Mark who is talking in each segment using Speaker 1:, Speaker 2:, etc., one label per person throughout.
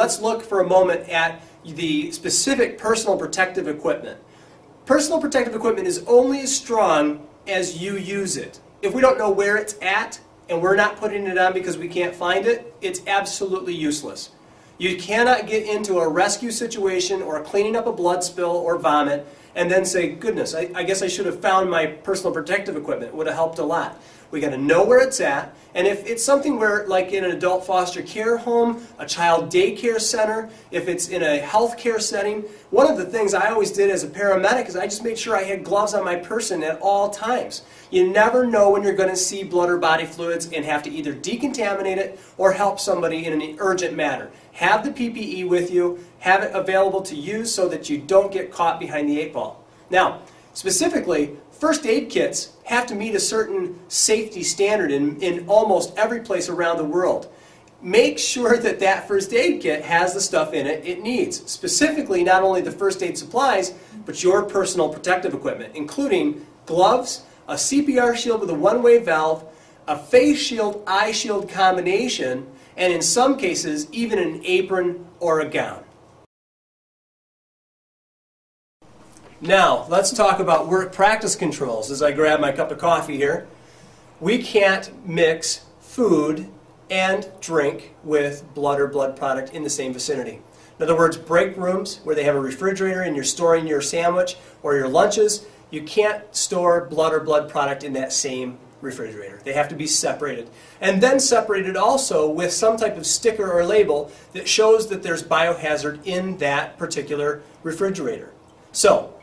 Speaker 1: let's look for a moment at the specific personal protective equipment. Personal protective equipment is only as strong as you use it. If we don't know where it's at and we're not putting it on because we can't find it, it's absolutely useless. You cannot get into a rescue situation or cleaning up a blood spill or vomit and then say, goodness, I guess I should have found my personal protective equipment. It would have helped a lot. We got to know where it's at, and if it's something where, like in an adult foster care home, a child daycare center, if it's in a healthcare setting, one of the things I always did as a paramedic is I just made sure I had gloves on my person at all times. You never know when you're going to see blood or body fluids and have to either decontaminate it or help somebody in an urgent manner. Have the PPE with you, have it available to use so that you don't get caught behind the 8 ball. Now, specifically, first aid kits have to meet a certain safety standard in almost every place around the world. Make sure that that first aid kit has the stuff in it it needs. Specifically, not only the first aid supplies, but your personal protective equipment, including gloves, a CPR shield with a one-way valve, a face shield, eye shield combination, and in some cases, even an apron or a gown. Now, let's talk about work practice controls as I grab my cup of coffee here. We can't mix food and drink with blood or blood product in the same vicinity. In other words, break rooms where they have a refrigerator and you're storing your sandwich or your lunches, you can't store blood or blood product in that same refrigerator. They have to be separated. And then separated also with some type of sticker or label that shows that there's biohazard in that particular refrigerator. So,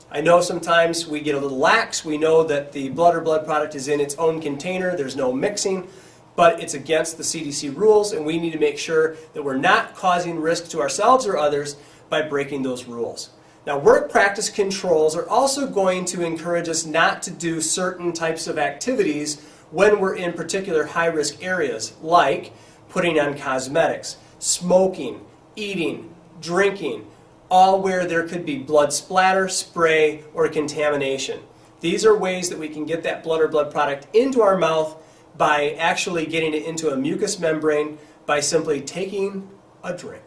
Speaker 1: I know sometimes we get a little lax. We know that the blood or blood product is in its own container. There's no mixing, but it's against the CDC rules, and we need to make sure that we're not causing risk to ourselves or others by breaking those rules. Now, work practice controls are also going to encourage us not to do certain types of activities when we're in particular high-risk areas, like putting on cosmetics, smoking, eating, drinking, all where there could be blood splatter, spray, or contamination. These are ways that we can get that blood or blood product into our mouth by actually getting it into a mucous membrane by simply taking a drink.